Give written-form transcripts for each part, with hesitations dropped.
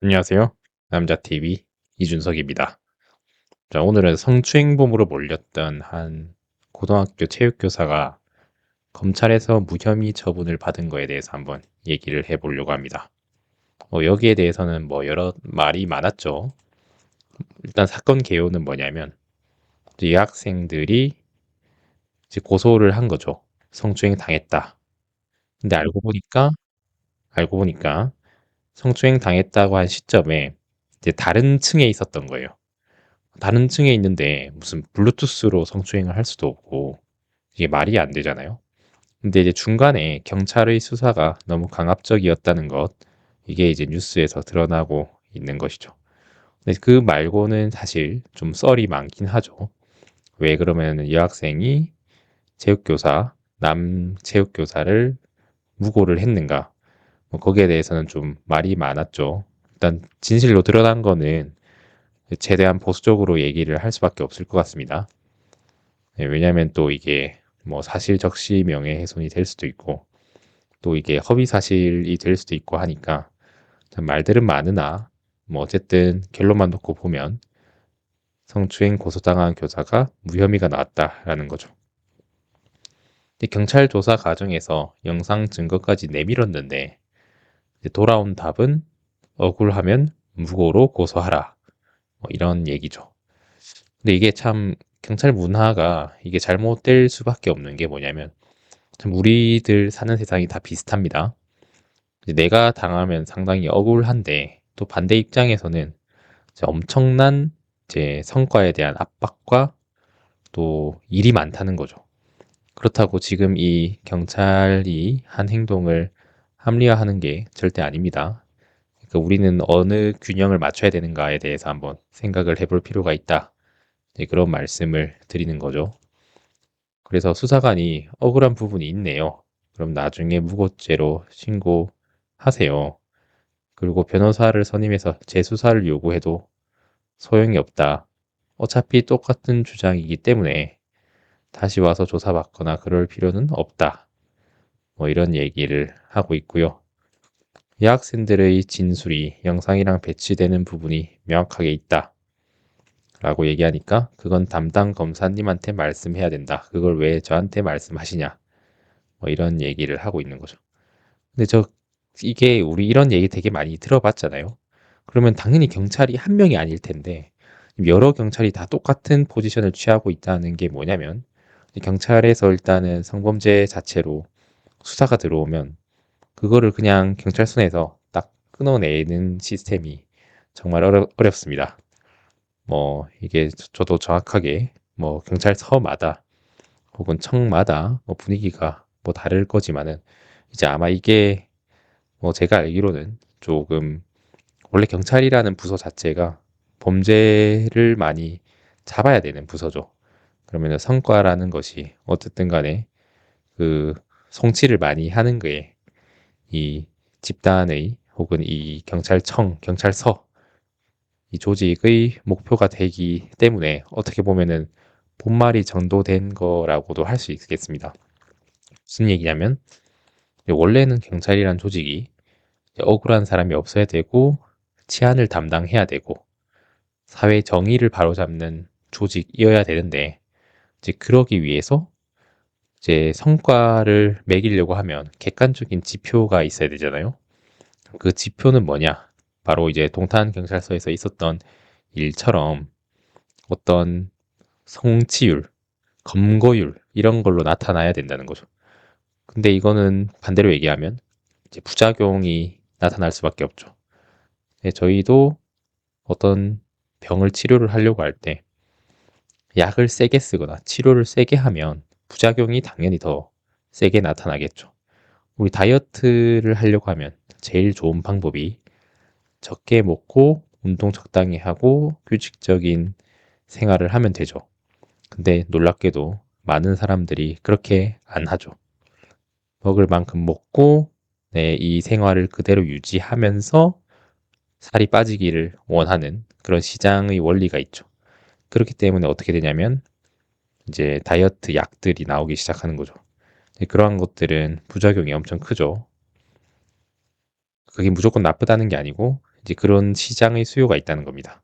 안녕하세요. 남자TV 이준석입니다. 자, 오늘은 성추행범으로 몰렸던 한 고등학교 체육교사가 검찰에서 무혐의 처분을 받은 거에 대해서 한번 얘기를 해보려고 합니다. 여기에 대해서는 뭐 여러 말이 많았죠. 일단 사건 개요는 뭐냐면 이제 여학생들이 이제 고소를 한 거죠. 성추행 당했다. 근데 알고 보니까 성추행 당했다고 한 시점에 이제 다른 층에 있었던 거예요. 다른 층에 있는데 무슨 블루투스로 성추행을 할 수도 없고 이게 말이 안 되잖아요. 근데 이제 중간에 경찰의 수사가 너무 강압적이었다는 것, 이게 이제 뉴스에서 드러나고 있는 것이죠. 근데 그 말고는 사실 좀 썰이 많긴 하죠. 왜 그러면 여학생이 남 체육교사를 무고를 했는가? 뭐 거기에 대해서는 좀 말이 많았죠. 일단 진실로 드러난 거는 최대한 보수적으로 얘기를 할 수밖에 없을 것 같습니다. 네, 왜냐하면 또 이게 뭐 사실 적시 명예훼손이 될 수도 있고 또 이게 허위 사실이 될 수도 있고 하니까 참 말들은 많으나 뭐 어쨌든 결론만 놓고 보면 성추행 고소당한 교사가 무혐의가 나왔다라는 거죠. 근데 경찰 조사 과정에서 영상 증거까지 내밀었는데 이제 돌아온 답은 억울하면 무고로 고소하라, 뭐 이런 얘기죠. 근데 이게 참 경찰 문화가 이게 잘못될 수밖에 없는 게 뭐냐면 참 우리들 사는 세상이 다 비슷합니다. 이제 내가 당하면 상당히 억울한데 또 반대 입장에서는 이제 엄청난 이제 성과에 대한 압박과 또 일이 많다는 거죠. 그렇다고 지금 이 경찰이 한 행동을 합리화하는 게 절대 아닙니다. 그러니까 우리는 어느 균형을 맞춰야 되는가에 대해서 한번 생각을 해볼 필요가 있다. 네, 그런 말씀을 드리는 거죠. 그래서 수사관이 억울한 부분이 있네요. 그럼 나중에 무고죄로 신고하세요. 그리고 변호사를 선임해서 재수사를 요구해도 소용이 없다. 어차피 똑같은 주장이기 때문에 다시 와서 조사받거나 그럴 필요는 없다. 뭐 이런 얘기를 하고 있고요. 여학생들의 진술이 영상이랑 배치되는 부분이 명확하게 있다. 라고 얘기하니까 그건 담당 검사님한테 말씀해야 된다. 그걸 왜 저한테 말씀하시냐. 뭐 이런 얘기를 하고 있는 거죠. 근데 이게 우리 이런 얘기 되게 많이 들어봤잖아요. 그러면 당연히 경찰이 한 명이 아닐 텐데 여러 경찰이 다 똑같은 포지션을 취하고 있다는 게 뭐냐면 경찰에서 일단은 성범죄 자체로 수사가 들어오면 그거를 그냥 경찰서에서 딱 끊어내는 시스템이 정말 어렵습니다. 뭐 이게 저도 정확하게 뭐 경찰서마다 혹은 청마다 뭐 분위기가 뭐 다를 거지만은 이제 아마 이게 뭐 제가 알기로는 조금 원래 경찰이라는 부서 자체가 범죄를 많이 잡아야 되는 부서죠. 그러면 성과라는 것이 어쨌든 간에 그 송치를 많이 하는 거에 이 집단의 혹은 이 경찰서 이 조직의 목표가 되기 때문에 어떻게 보면은 본말이 전도된 거라고도 할 수 있겠습니다. 무슨 얘기냐면 원래는 경찰이란 조직이 억울한 사람이 없어야 되고 치안을 담당해야 되고 사회 정의를 바로잡는 조직이어야 되는데 이제 그러기 위해서 이제 성과를 매기려고 하면 객관적인 지표가 있어야 되잖아요. 그 지표는 뭐냐? 바로 이제 동탄 경찰서에서 있었던 일처럼 어떤 성취율, 검거율 이런 걸로 나타나야 된다는 거죠. 근데 이거는 반대로 얘기하면 이제 부작용이 나타날 수밖에 없죠. 네, 저희도 어떤 병을 치료를 하려고 할 때 약을 세게 쓰거나 치료를 세게 하면 부작용이 당연히 더 세게 나타나겠죠. 우리 다이어트를 하려고 하면 제일 좋은 방법이 적게 먹고 운동 적당히 하고 규칙적인 생활을 하면 되죠. 근데 놀랍게도 많은 사람들이 그렇게 안 하죠. 먹을 만큼 먹고 이 생활을 그대로 유지하면서 살이 빠지기를 원하는 그런 시장의 원리가 있죠. 그렇기 때문에 어떻게 되냐면 이제 다이어트 약들이 나오기 시작하는 거죠. 그러한 것들은 부작용이 엄청 크죠. 그게 무조건 나쁘다는 게 아니고 이제 그런 시장의 수요가 있다는 겁니다.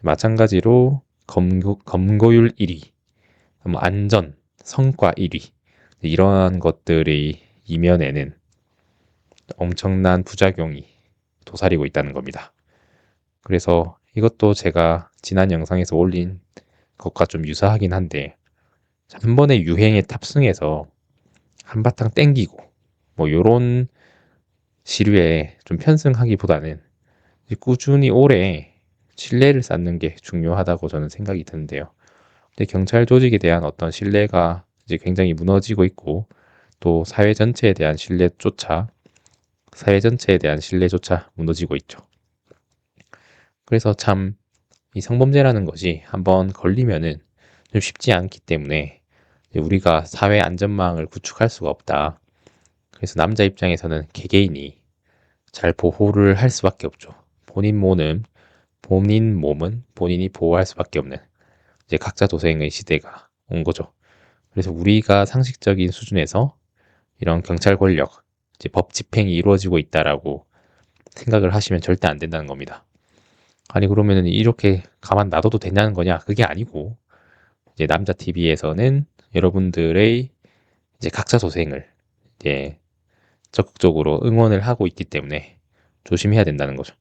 마찬가지로 검거율 1위, 뭐 안전, 성과 1위 이러한 것들의 이면에는 엄청난 부작용이 도사리고 있다는 겁니다. 그래서 이것도 제가 지난 영상에서 올린 것과 좀 유사하긴 한데 한 번의 유행에 탑승해서 한바탕 땡기고 뭐 요런 시류에 좀 편승하기보다는 꾸준히 오래 신뢰를 쌓는 게 중요하다고 저는 생각이 드는데요. 근데 경찰 조직에 대한 어떤 신뢰가 이제 굉장히 무너지고 있고 또 사회 전체에 대한 신뢰조차 무너지고 있죠. 그래서 참 이 성범죄라는 것이 한번 걸리면은 좀 쉽지 않기 때문에 우리가 사회 안전망을 구축할 수가 없다. 그래서 남자 입장에서는 개개인이 잘 보호를 할 수밖에 없죠. 본인 몸은 본인이 보호할 수밖에 없는 이제 각자 도생의 시대가 온 거죠. 그래서 우리가 상식적인 수준에서 이런 경찰 권력, 이제 법 집행이 이루어지고 있다라고 생각을 하시면 절대 안 된다는 겁니다. 아니 그러면은 이렇게 가만 놔둬도 되냐는 거냐? 그게 아니고 이제 남자 TV에서는 여러분들의 이제 각자 도생을 이제 적극적으로 응원을 하고 있기 때문에 조심해야 된다는 거죠.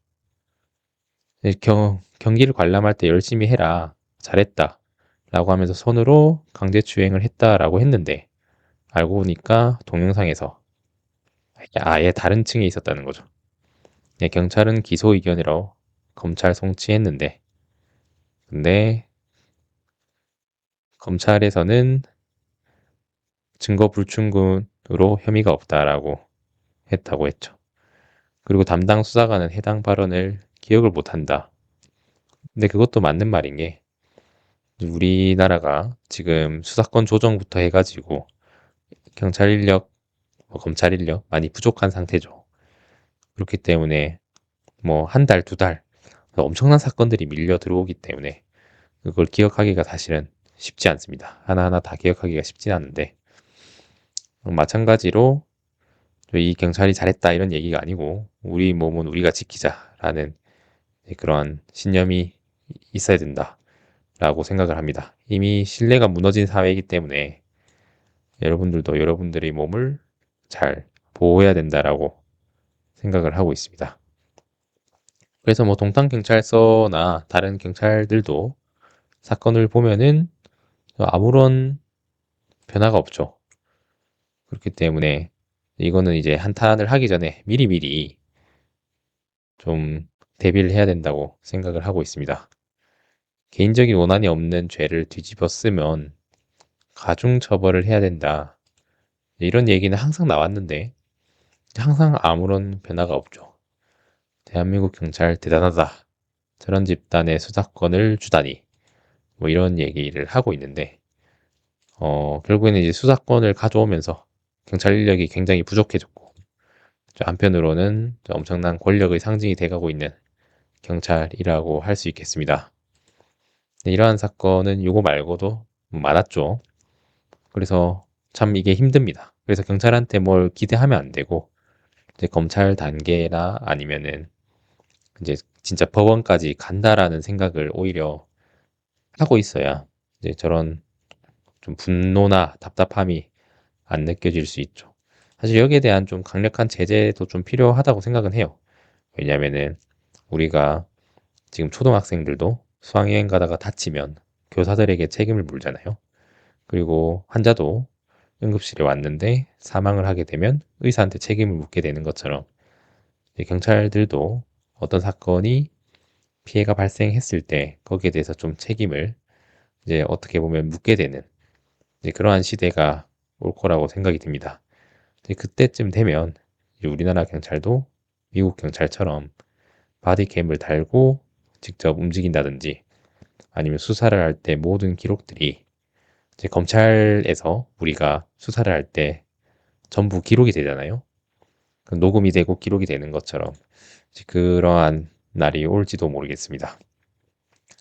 경기를 관람할 때 열심히 해라. 잘했다. 라고 하면서 손으로 강제추행을 했다라고 했는데 알고 보니까 동영상에서 아예 다른 층에 있었다는 거죠. 네, 경찰은 기소 의견으로 검찰 송치했는데 근데 검찰에서는 증거 불충분으로 혐의가 없다라고 했다고 했죠. 그리고 담당 수사관은 해당 발언을 기억을 못한다. 근데 그것도 맞는 말인 게 우리나라가 지금 수사권 조정부터 해가지고 경찰 인력, 검찰 인력 많이 부족한 상태죠. 그렇기 때문에 뭐 한 달, 두 달 엄청난 사건들이 밀려 들어오기 때문에 그걸 기억하기가 사실은 쉽지 않습니다. 하나하나 다 기억하기가 쉽진 않은데 마찬가지로 이 경찰이 잘했다 이런 얘기가 아니고 우리 몸은 우리가 지키자라는 그런 신념이 있어야 된다라고 생각을 합니다. 이미 신뢰가 무너진 사회이기 때문에 여러분들도 여러분들의 몸을 잘 보호해야 된다라고 생각을 하고 있습니다. 그래서 뭐 동탄경찰서나 다른 경찰들도 사건을 보면은 아무런 변화가 없죠. 그렇기 때문에 이거는 이제 한탄을 하기 전에 미리미리 좀 대비를 해야 된다고 생각을 하고 있습니다. 개인적인 원한이 없는 죄를 뒤집어 쓰면 가중처벌을 해야 된다. 이런 얘기는 항상 나왔는데 항상 아무런 변화가 없죠. 대한민국 경찰 대단하다. 저런 집단의 수사권을 주다니. 뭐 이런 얘기를 하고 있는데 결국에는 이제 수사권을 가져오면서 경찰 인력이 굉장히 부족해졌고 한편으로는 엄청난 권력의 상징이 돼가고 있는 경찰이라고 할 수 있겠습니다. 이러한 사건은 이거 말고도 많았죠. 그래서 참 이게 힘듭니다. 그래서 경찰한테 뭘 기대하면 안 되고 이제 검찰 단계나 아니면은 이제 진짜 법원까지 간다라는 생각을 오히려 하고 있어야 이제 저런 좀 분노나 답답함이 안 느껴질 수 있죠. 사실 여기에 대한 좀 강력한 제재도 좀 필요하다고 생각은 해요. 왜냐면은 우리가 지금 초등학생들도 수학여행 가다가 다치면 교사들에게 책임을 물잖아요. 그리고 환자도 응급실에 왔는데 사망을 하게 되면 의사한테 책임을 묻게 되는 것처럼 경찰들도 어떤 사건이 피해가 발생했을 때 거기에 대해서 좀 책임을 이제 어떻게 보면 묻게 되는 그러한 시대가 올 거라고 생각이 듭니다. 그때쯤 되면 우리나라 경찰도 미국 경찰처럼 바디캠을 달고 직접 움직인다든지 아니면 수사를 할 때 모든 기록들이 이제 검찰에서 우리가 수사를 할 때 전부 기록이 되잖아요. 녹음이 되고 기록이 되는 것처럼 그러한 날이 올지도 모르겠습니다.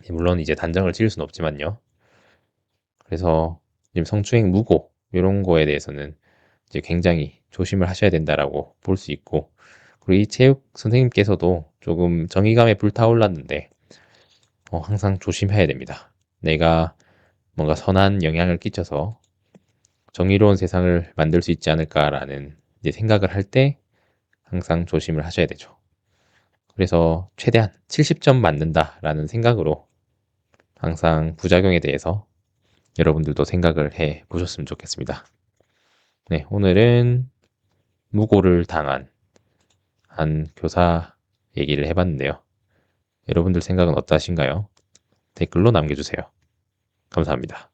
물론 이제 단정을 지을 수는 없지만요. 그래서 지금 성추행 무고 이런 거에 대해서는 이제 굉장히 조심을 하셔야 된다라고 볼 수 있고 그리고 이 체육 선생님께서도 조금 정의감에 불타올랐는데 항상 조심해야 됩니다. 내가 뭔가 선한 영향을 끼쳐서 정의로운 세상을 만들 수 있지 않을까라는 이제 생각을 할 때 항상 조심을 하셔야 되죠. 그래서 최대한 70점 맞는다라는 생각으로 항상 부작용에 대해서 여러분들도 생각을 해 보셨으면 좋겠습니다. 네, 오늘은 무고를 당한 한 교사 얘기를 해봤는데요. 여러분들 생각은 어떠하신가요? 댓글로 남겨주세요. 감사합니다.